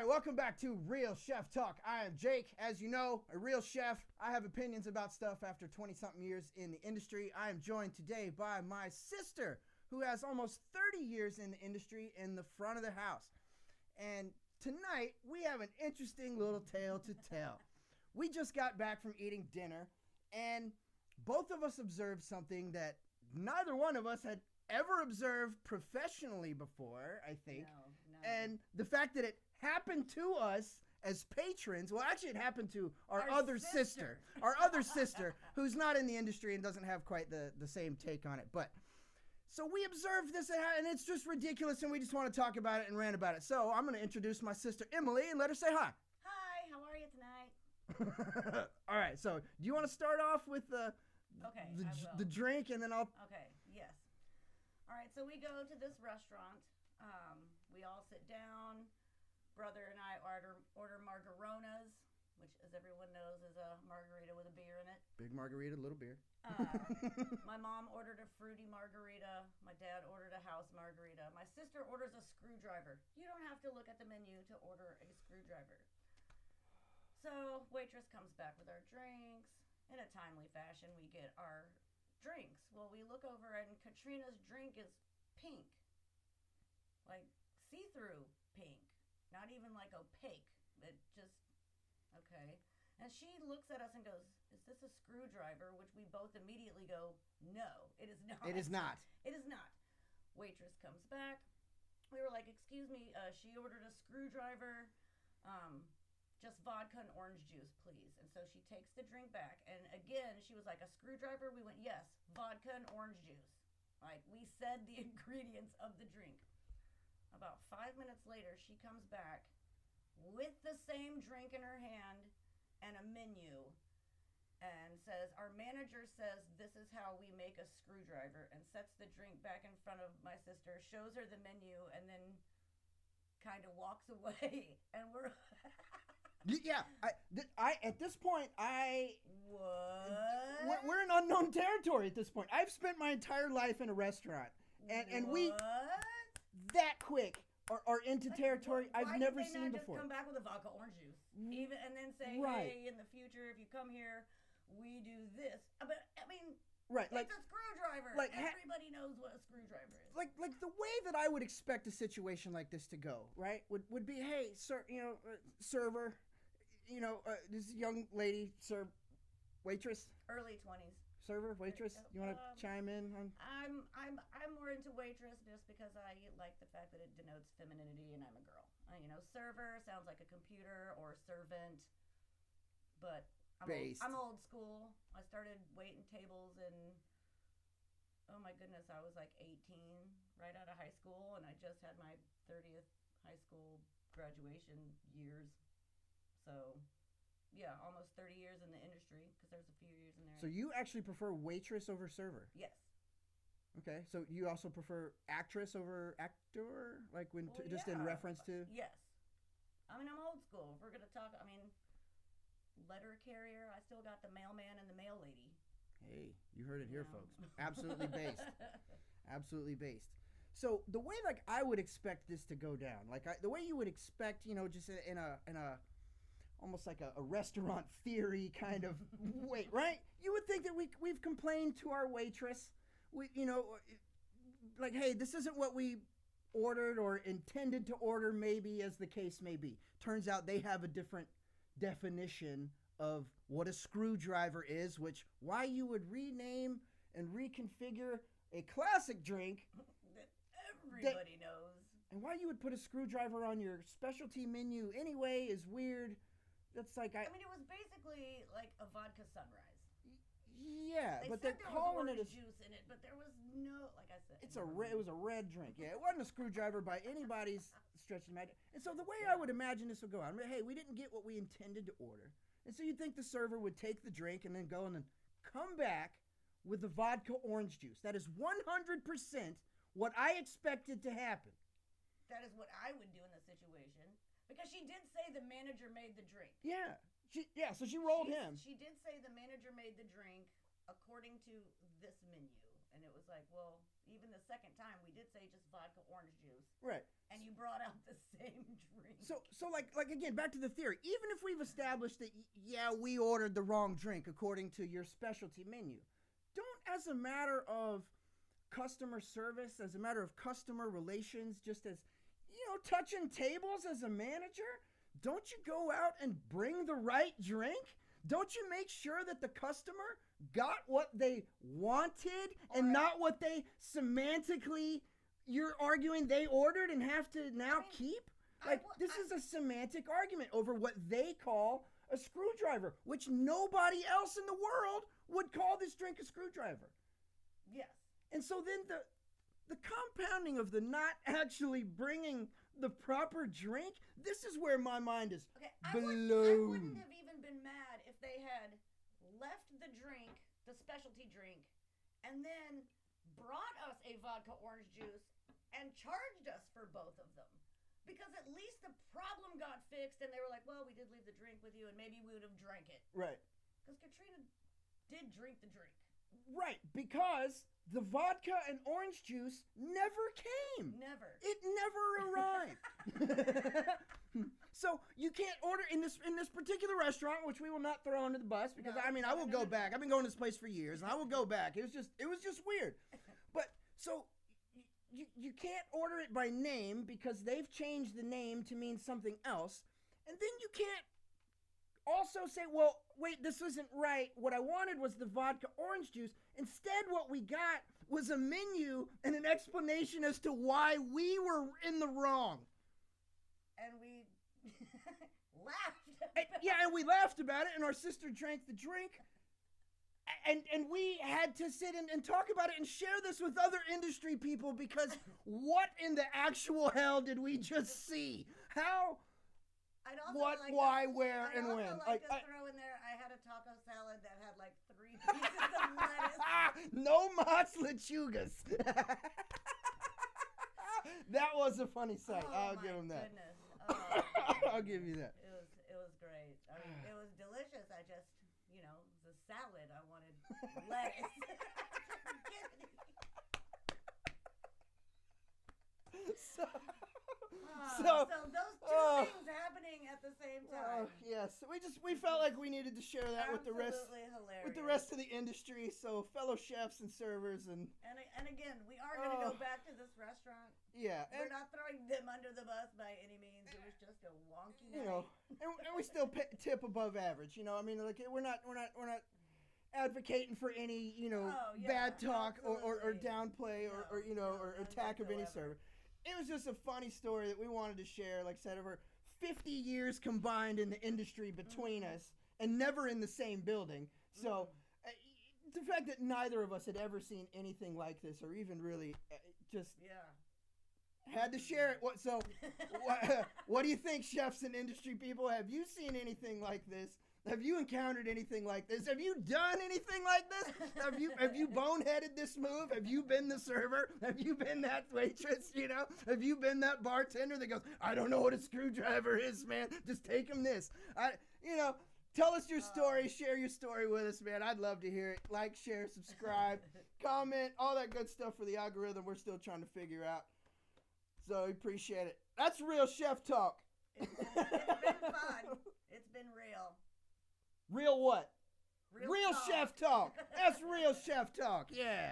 right, welcome back to Real Chef Talk. I am Jake. As you know, a real chef. I have opinions about stuff after 20-something years in the industry. I am joined today by my sister, who has almost 30 years in the industry in the front of the house. And tonight, we have an interesting little tale to tell. We just got back from eating dinner, and both of us observed something that neither one of us had ever observed professionally before, I think. No. And the fact that it happened to us as patrons, well, actually it happened to our other sister, who's not in the industry and doesn't have quite the same take on it. But so we observed this, and it's just ridiculous, and we just want to talk about it and rant about it. So I'm going to introduce my sister Emily and let her say hi. Hi, how are you tonight? All right, so do you want to start off with the drink, and then I'll... Okay, yes. All right, so we go to this restaurant. We all sit down. Brother and I order margaritas, which, as everyone knows, is a margarita with a beer in it. Big margarita, little beer. My mom ordered a fruity margarita. My dad ordered a house margarita. My sister orders a screwdriver. You don't have to look at the menu to order a screwdriver. So waitress comes back with our drinks. In a timely fashion, we get our drinks. Well, we look over and Katrina's drink is pink. Like see-through pink. Not even like opaque. It just, okay. And she looks at us and goes, "Is this a screwdriver?" Which we both immediately go, "No, it is not." It is not. It is not. Waitress comes back. We were like, "Excuse me, she ordered a screwdriver. Just vodka and orange juice, please." And so she takes the drink back. And again, she was like, "A screwdriver?" We went, "Yes, vodka and orange juice." Like, we said the ingredients of the drink. About 5 minutes later, she comes back with the same drink in her hand and a menu and says, "Our manager says this is how we make a screwdriver," and sets the drink back in front of my sister, shows her the menu, and then kind of walks away. And we're... Yeah, I at this point, What? We're in unknown territory at this point. I've spent my entire life in a restaurant, and we that quick are into territory I've never seen before. Just come back with a vodka orange juice, even, and then say, Right. "Hey, in the future, if you come here, we do this." But I mean, Right, it's like a screwdriver. like Everybody knows what a screwdriver is. like the way that I would expect a situation like this to go, right? Would be, "Hey, sir, server, this young lady, waitress, Early 20s. server, waitress. You want to chime in on?" I'm more into waitress just because I like the fact that it denotes femininity, and I'm a girl. Server sounds like a computer, or servant, but I'm old school. I started waiting tables and, oh my goodness, I was like 18 right out of high school, and I just had my 30th high school graduation years. So, yeah, almost 30 years in the industry, because there's a few years in there. So you actually prefer waitress over server? Yes. Okay, so you also prefer actress over actor? Like just in reference to? Yes. I'm old school. If we're going to talk, letter carrier, I still got the mailman and the mail lady. Hey, you heard it here, folks. Absolutely based. Absolutely based. So the way I would expect this to go down, the way you would expect, just in a almost like a restaurant theory kind of way, right? You would think that we've complained to our waitress. Hey, this isn't what we ordered or intended to order, maybe, as the case may be. Turns out they have a different definition of what a screwdriver is, why you would rename and reconfigure a classic drink that everybody knows. And why you would put a screwdriver on your specialty menu anyway is weird. That's like it was basically like a vodka sunrise. Yeah, but they're calling it a juice in it, but there was no, like I said, it was a red drink. Yeah, it wasn't a screwdriver by anybody's stretch of imagination. And so the way I would imagine this would go on, hey, we didn't get what we intended to order, and so you'd think the server would take the drink and then go and then come back with the vodka orange juice. That is 100% what I expected to happen. That is what I would do in this situation, because she did say the manager made the drink. Yeah. So she rolled him. She did say the manager made the drink according to this menu. And it was like, well, even the second time, we did say just vodka orange juice. Right. And you brought out the same drink. So like again, back to the theory. Even if we've established that, yeah, we ordered the wrong drink according to your specialty menu, don't, as a matter of customer service, as a matter of customer relations, just as, touching tables as a manager, don't you go out and bring the right drink? Don't you make sure that the customer got what they wanted and not what they semantically, you're arguing they ordered and have to now keep? Like, this is a semantic argument over what they call a screwdriver, which nobody else in the world would call this drink a screwdriver. Yes. And so then the compounding of the not actually bringing the proper drink, this is where my mind is blown. I wouldn't have even been mad if they had left the drink, the specialty drink, and then brought us a vodka orange juice and charged us for both of them. Because at least the problem got fixed and they were like, well, we did leave the drink with you and maybe we would have drank it. Right. Because Katrina did drink the drink. Right, because the vodka and orange juice never came. Never. It never arrived. So you can't order in this particular restaurant, which we will not throw under the bus because I will go back. I've been going to this place for years, and I will go back. It was just weird. But so you can't order it by name because they've changed the name to mean something else, and then you can't also say, well, wait, this isn't right. What I wanted was the vodka orange juice. Instead, what we got was a menu and an explanation as to why we were in the wrong. And we laughed. And we laughed about it, and our sister drank the drink. And we had to sit and talk about it and share this with other industry people because what in the actual hell did we just see? How... What, why, where, and when? I'd also like to throw in there, I had a taco salad that had like 3 pieces of lettuce. No mas lechugas. That was a funny sight. I'll give him that. I'll give you that. It was great. I mean, it was delicious. I just, it was a salad. I wanted lettuce. So those two things happening at the same time. Yes, we felt like we needed to share that with the rest of the industry. So fellow chefs and servers and again, we are going to go back to this restaurant. Yeah, we're not throwing them under the bus by any means. It was just a wonky night. And we still tip above average. I mean, like we're not advocating for any bad talk or downplay or attack of any server. It was just a funny story that we wanted to share. Like I said, over 50 years combined in the industry between us and never in the same building. So the fact that neither of us had ever seen anything like this or even really had to share it. What do you think, chefs and industry people? Have you seen anything like this? Have you encountered anything like this? Have you done anything like this? Have you boneheaded this move? Have you been the server? Have you been that waitress? Have you been that bartender that goes, I don't know what a screwdriver is, man. Just take him this. Tell us your story. Share your story with us, man. I'd love to hear it. Like, share, subscribe, comment, all that good stuff for the algorithm we're still trying to figure out. So we appreciate it. That's Real Chef Talk. It's been fun. It's been real. Real what? Real Chef Talk. That's Real Chef Talk. Yeah.